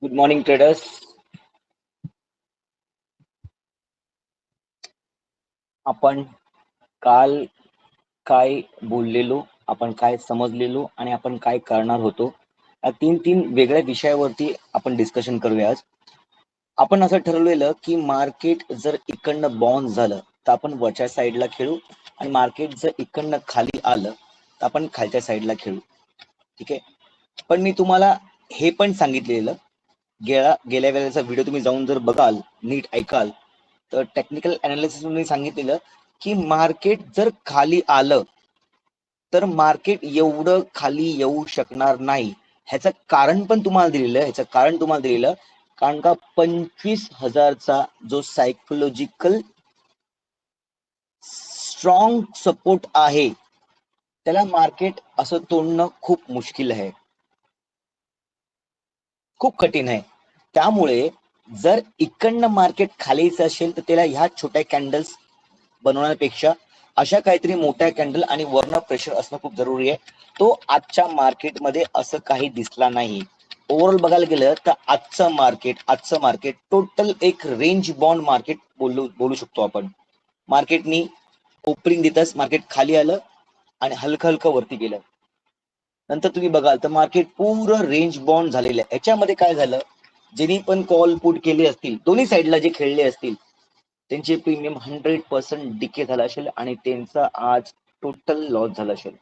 Good morning traders. आपण काल काय बोललेलो, आपण काय समजलेलो आणि आपण काय करणार होतो, या तीन तीन वेगळ्या विषयावरती आपण डिस्कशन करूया आज. आपण असं ठरवलेलं की मार्केट जर इकडनं बाउन्स झालं तर आपण वरच्या साईडला खेळू, आणि मार्केट जर इकडनं खाली आलं तर आपण खालच्या साईडला खेळू. ठीक आहे. पण मी तुम्हाला हे पण सांगितलेलं, गेल्या वेळेचा व्हिडिओ तुम्ही जाऊन जर बघाल, नीट ऐकाल, तर टेक्निकल अनालिसिस मध्ये सांगितलेलं की मार्केट जर खाली आलं तर मार्केट एवढं खाली येऊ शकणार नाही. ह्याचं कारण पण तुम्हाला दिलेलं, कारण का 25,000चा जो सायकोलॉजिकल स्ट्रॉंग सपोर्ट आहे, त्याला मार्केट असं तोडणं खूप मुश्किल आहे, खूप कठीण आहे. त्यामुळे जर इकडनं मार्केट खालीच असेल तर त्याला ह्या छोट्या कॅन्डल्स बनवण्यापेक्षा अशा काहीतरी मोठ्या कॅन्डल आणि वरनं प्रेशर असणं खूप जरुरी आहे. तो आजच्या मार्केटमध्ये असं काही दिसला नाही. ओव्हरऑल बघायला गेलं तर आजचं मार्केट टोटल एक रेंज बॉन्ड मार्केट बोलू शकतो आपण. मार्केटनी ओपनिंग देताच मार्केट खाली आलं आणि हलकं हलकं वरती गेलं. नंतर तुम्ही बघाल तर मार्केट पूर्ण रेंज बॉन्ड झालेलं आहे. याच्यामध्ये काय झालं, ज्यांनी पण कॉल पुट केले असतील, दोन्ही साईडला जे खेळले असतील, त्यांचे प्रीमियम 100% डिके झाला असेल आणि त्यांचा आज टोटल लॉस झाला असेल.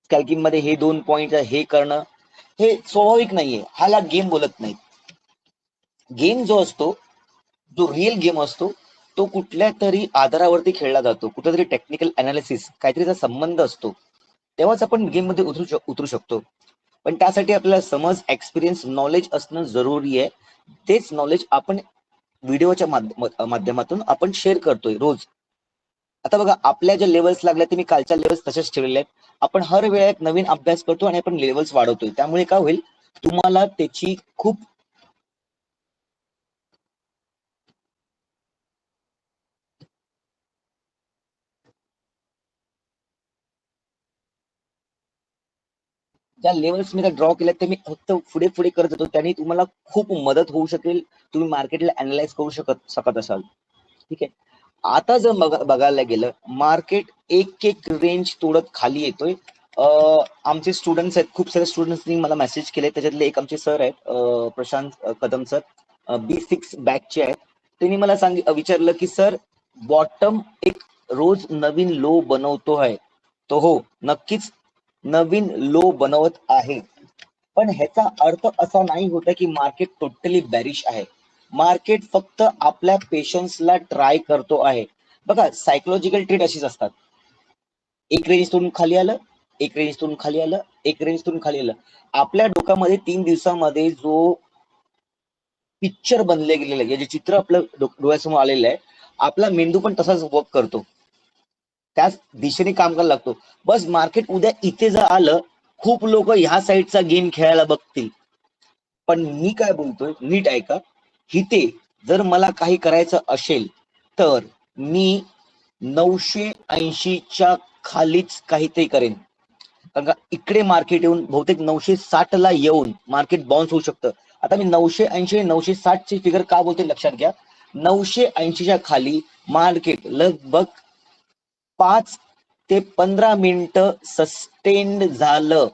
स्कॅल्किंग मध्ये हे 2 पॉइंट हे करणं हे स्वाभाविक नाहीये. ह्याला गेम बोलत नाही. गेम जो असतो, जो रिअल गेम असतो, तो कुठल्या तरी आधारावरती खेळला जातो, कुठेतरी टेक्निकल अनालिसिस काहीतरीचा संबंध असतो, तेव्हाच आपण गेम मध्ये उतरू शकतो. पण त्यासाठी आपल्याला समज, एक्सपिरियन्स, नॉलेज असणं जरुरी आहे. तेच नॉलेज आपण व्हिडिओच्या माध्यमातून आपण शेअर करतोय रोज. आता बघा, आपल्या ज्या लेवल्स लागल्या ते मी कालच्या लेवल्स तशाच ठेवलेल्या आहेत. आपण हर वेळा एक नवीन अभ्यास करतो आणि आपण लेवल्स वाढवतोय. त्यामुळे काय होईल, तुम्हाला त्याची खूप ज्या लेवल्स मी ड्रॉ केल्या ते मी फक्त पुढे पुढे करत होतो, त्यांनी तुम्हाला खूप मदत होऊ शकेल. तुम्ही मार्केटला अनालाइज करू शकत असाल. ठीक आहे. आता जर बघायला गेलं, मार्केट एक एक रेंज तोडत खाली येतोय. आमचे स्टुडंट्स आहेत, खूप सारे स्टुडंट्सनी मला मेसेज केले. त्याच्यातले एक आमचे सर आहेत, प्रशांत कदम सर, B6 बॅचचे आहेत. त्यांनी मला विचारलं की सर, बॉटम एक रोज नवीन लो बनवतो आहे. तो हो, नक्कीच नवीन लो बनवत आहे. पण ह्याचा अर्थ असा नाही होता की मार्केट टोटली बॅरिश आहे. मार्केट फक्त आपल्या पेशन्सला ट्राय करतो आहे. बघा, सायकोलॉजिकल ट्रेड अशीच असतात. एक रेंजतून खाली आलं, एक रेंजतून खाली आलं, एक रेंजतून खाली आलं. आपल्या डोक्यामध्ये 3 दिवसामध्ये जो पिक्चर बनले गेलेलं आहे, जे चित्र आपल्या डोळ्यासमोर आलेलं आहे, आपला मेंदू पण तसाच वर्क करतो, त्याच दिशेने काम करायला लागतो. बस मार्केट उद्या इथे जर आलं, खूप लोक ह्या साईडचा गेम खेळायला बघतील. पण मी काय बोलतोय नीट ऐका. इथे जर मला काही करायचं असेल तर मी 980च्या खालीच काहीतरी करेन. कारण का इकडे मार्केट येऊन बहुतेक 960ला येऊन मार्केट बाउन्स होऊ शकतं. आता मी 980 960 ची फिगर का बोलते लक्षात घ्या. 980च्या खाली मार्केट लगभग 5 ते 15 मिनिटं सस्टेन्ड झालं.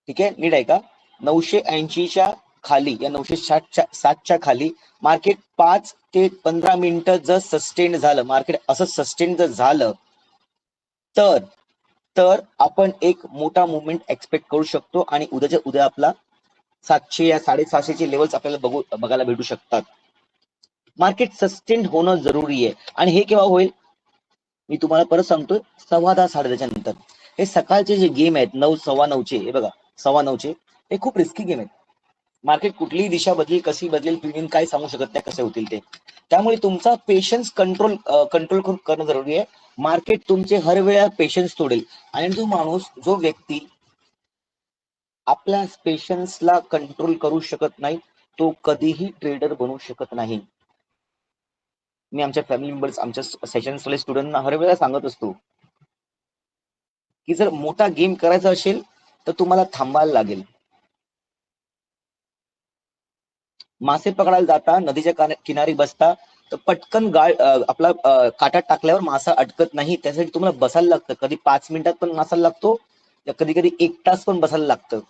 ठीक आहे, नीट आहे का. 980च्या खाली या 960च्या खाली मार्केट 5 ते 15 मिनिटं जर सस्टेन झालं, मार्केट असं सस्टेन जर झालं, तर तर आपण एक मोठा मुवमेंट एक्सपेक्ट करू शकतो आणि उद्याच्या उद्या आपला 700 या 750चे लेवल्स आपल्याला बघायला भेटू शकतात. मार्केट सस्टेन होणं जरुरी आहे. आणि हे केव्हा होईल, मी तुम्हाला परत सांगतोय, 10:15 10:30च्या नंतर. हे सकाळचे जे गेम आहेत 9 9:15चे, हे बघा 9:15चे, हे खूप रिस्की गेम आहेत. मार्केट कुठलीही दिशा बदलेल, कशी बदलेल, प्रीमियम काय सांगू शकत नाही कसे होतील ते. त्यामुळे तुमचा पेशन्स कंट्रोल करणं जरुरी आहे. मार्केट तुमचे हर वेळा पेशन्स तोडेल. आणि जो माणूस, जो व्यक्ती आपल्या पेशन्सला कंट्रोल करू शकत नाही, तो कधीही ट्रेडर बनू शकत नाही. मी आमच्या फॅमिली मेंबर्स, आमच्या सेशन्स वाले स्टुडंटना हर वेळा सांगत असतो की जर मोठा गेम करायचा असेल तर तुम्हाला थांबायला लागेल. मासे पकडायला जाता, नदीच्या किनारी बसता, तर पटकन आपला काटा टाकल्यावर मासा अटकत नाही, त्यासाठी तुम्हाला बसायला लागतं. कधी 5 मिनिटात पण बसायला लागतो, कधी कधी 1 तास पण बसायला लागतं.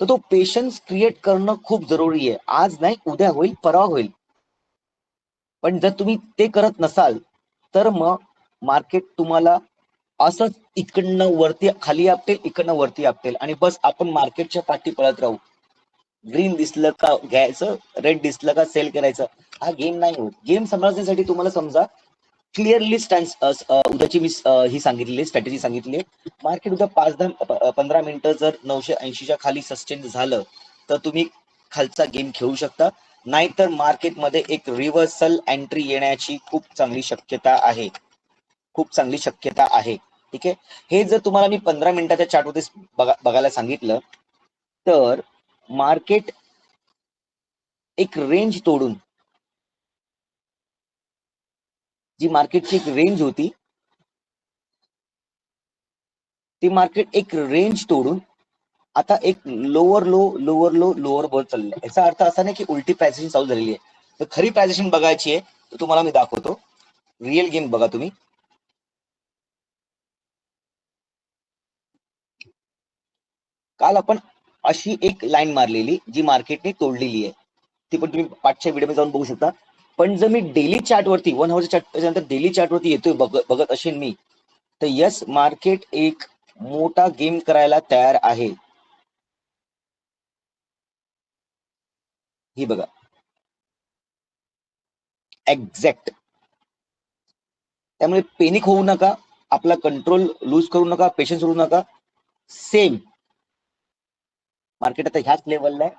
तर तो पेशन्स क्रिएट करणं खूप जरुरी आहे. आज नाही, उद्या होईल, परवा होईल. पण जर तुम्ही ते करत नसाल तर मग मार्केट तुम्हाला असंच इकडनं वरती खाली आपटेल, इकडनं वरती आपटेल, आणि बस आपण मार्केटच्या पाठी पळत राहू. ग्रीन दिसलं का घ्यायचं, रेड दिसलं का सेल करायचं. हा गेम नाही होत. गेम समजण्यासाठी तुम्हाला समजा क्लिअरली उद्याची मी ही सांगितलेली स्ट्रॅटेजी सांगितली. मार्केट उद्या 5-10-15 मिनिटं जर 980च्या खाली सस्टेन झालं तर तुम्ही खालचा गेम खेळू शकता. नाहीतर मार्केटमध्ये एक रिव्हर्सल एंट्री येण्याची खूप चांगली शक्यता आहे. खूप चांगली शक्यता आहे. ठीक आहे. हे जर तुम्हाला मी 15 मिनिटाच्या चार्टमध्ये बघायला सांगितलं तर मार्केट एक रेंज तोडून, जी मार्केटची एक रेंज होती, ती मार्केट एक रेंज तोडून आता एक lower low lower low lower बोल चाललंय. याचा अर्थ असा नाही की उलटी प्राइसिंग चालू झालेली आहे. तर खरी प्राइसिंग बघायची आहे तर तुम्हाला मी दाखवतो. रिअल गेम बघा तुम्ही. काल आपण अशी एक लाईन मारलेली जी मार्केटने तोडलेली आहे, ती पण तुम्ही पाठच्या व्हिडिओ जाऊन बघू शकता. पण जर मी डेली चार्ट वरती 1 आवरच्या चार्ट नंतर डेली चार्ट वरती येतोय बघत असेल मी, तर यस, मार्केट एक मोठा गेम करायला तयार आहे. ही बघा, एक्झॅक्ट. त्यामुळे पेनिक होऊ नका, आपला कंट्रोल लूज करू नका, पेशन्स सोडू नका. सेम मार्केट आता ह्याच लेवलला आहे.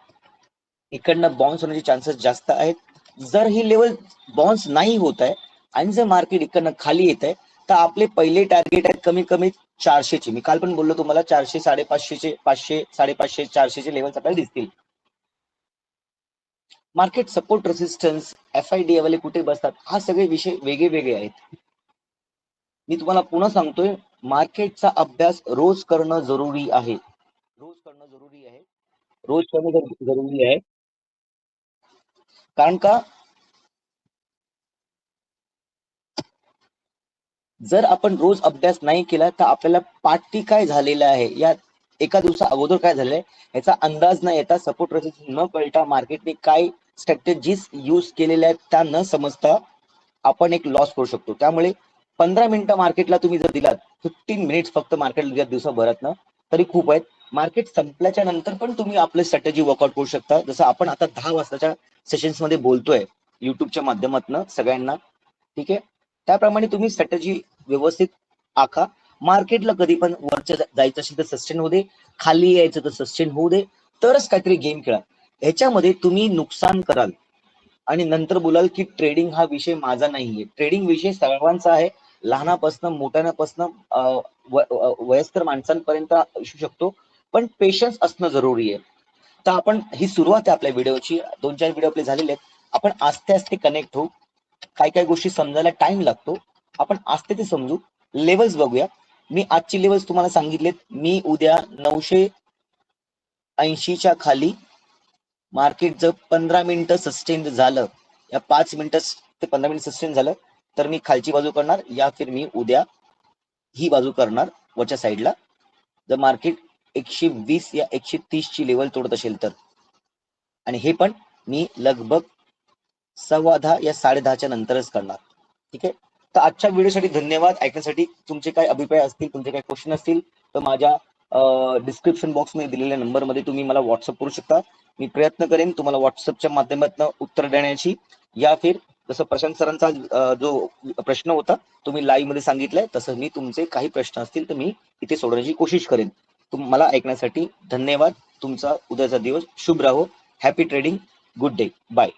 इकडनं बाउन्स होण्याचे चान्सेस जास्त आहेत. जर ही लेवल बाउन्स नाही होत आहे आणि जर मार्केट इकडनं खाली येत आहे तर आपले पहिले टार्गेट आहेत कमी कमी 400चे. मी काल पण बोललो तुम्हाला 400, 550चे, 500, 550, 400चे लेवल्स आपल्याला दिसतील. मार्केट सपोर्ट, रेसिस्टन्स, FID वाले कुठे बसतात, हा सगळे विषय वेगळे वेगळे आहेत. मी तुम्हाला पुन्हा सांगतोय, मार्केटचा अभ्यास रोज करणं जरुरी आहे. रोज करणं जरुरी आहे. रोज करणं जरुरी आहे. कारण का, जर आपण रोज अभ्यास नाही केला तर आपल्याला पाठी काय झालेलं आहे, या एका दिवसा अगोदर काय झालंय याचा अंदाज न येता, सपोर्ट रेसिस्टन्स न कळता, मार्केटने काय स्ट्रॅटेजीज यूज केलेल्या आहेत त्या न समजता आपण एक लॉस करू शकतो. त्यामुळे 15 मिनिटं मार्केटला तुम्ही जर दिलात, 15 मिनिट्स फक्त मार्केटला दिलात दिवसाभरात ना, तरी खूप आहेत. मार्केट संपल्याच्या नंतर पण तुम्ही आपले स्ट्रॅटेजी वर्कआउट करू शकता. जसं आपण आता 10 वाजताच्या सेशन्स मध्ये बोलतोय युट्यूबच्या माध्यमातून सगळ्यांना. ठीक आहे. त्याप्रमाणे तुम्ही स्ट्रॅटेजी व्यवस्थित आखा. मार्केटला कधी पण वरच्या जायचं असेल तर सस्टेन होऊ दे, खाली यायचं तर सस्टेन होऊ दे, तरच काहीतरी गेम खेळा. ह्याच्यामध्ये तुम्ही नुकसान कराल आणि नंतर बोलाल की ट्रेडिंग हा विषय माझा नाहीये. ट्रेडिंग विषय सर्वांचा आहे, लहानापासून मोठ्यापासून वयस्कर माणसांपर्यंत असू शकतो. पण पेशन्स असणं जरुरी आहे. तर आपण ही सुरुवात आहे आपल्या व्हिडिओची, 2-4 व्हिडिओ आपले झालेले आहेत. आपण आस्ते आस्ते कनेक्ट होऊ. काय काय गोष्टी समजायला टाइम लागतो, आपण आस्ते ते समजू. लेवल्स बघूया. मी आजची लेवल्स तुम्हाला सांगितलेत. मी उद्या 980च्या खाली मार्केट जर 15 मिनिटं सस्टेन झालं, या 5 मिनिटं ते 15 मिनिट सस्टेन झालं, तर मी खालची बाजू करणार, या फिर मी उद्या ही बाजू करणार वरच्या साईडला. जर मार्केट 120 या 130 ची लेवल तोडत असेल तर, आणि हे पण मी लगभग 10:15 या 10:30च्या नंतरच करणार. ठीक आहे. तर आजच्या व्हिडिओसाठी धन्यवाद ऐकण्यासाठी. तुमचे काय अभिप्राय असतील, तुमचे काय क्वेश्चन असतील तर माझ्या डिस्क्रिप्शन बॉक्समध्ये दिलेल्या नंबरमध्ये तुम्ही मला व्हॉट्सअप करू शकता. मी प्रयत्न करेन तुम्हाला व्हॉट्सअपच्या माध्यमातून उत्तर देण्याची. या फिर जसं प्रशांत सरांचा जो प्रश्न होता तुम्ही लाईव्ह मध्ये सांगितलंय, तसं मी तुमचे काही प्रश्न असतील तर मी इथे सोडवण्याची कोशिश करेन. मला ऐकण्यासाठी धन्यवाद. तुमचा उद्याचा दिवस शुभ राहो. Happy trading. Good day. Bye.